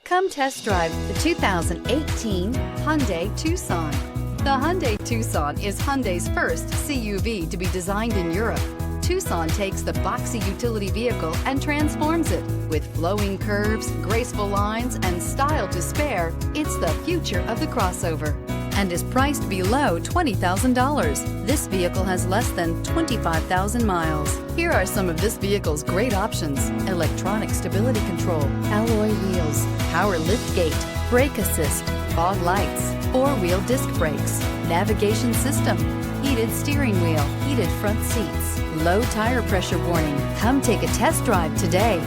Come test drive the 2018 Hyundai Tucson. The Hyundai Tucson is Hyundai's first CUV to be designed in Europe. Tucson takes the boxy utility vehicle and transforms it. With flowing curves, graceful lines, and style to spare, it's the future of the crossover and is priced below $20,000. This vehicle has less than 25,000 miles. Here are some of this vehicle's great options: electronic stability control, alloy wheels, power liftgate, brake assist, fog lights, four-wheel disc brakes, navigation system, heated steering wheel, heated front seats, low tire pressure warning. Come take a test drive today.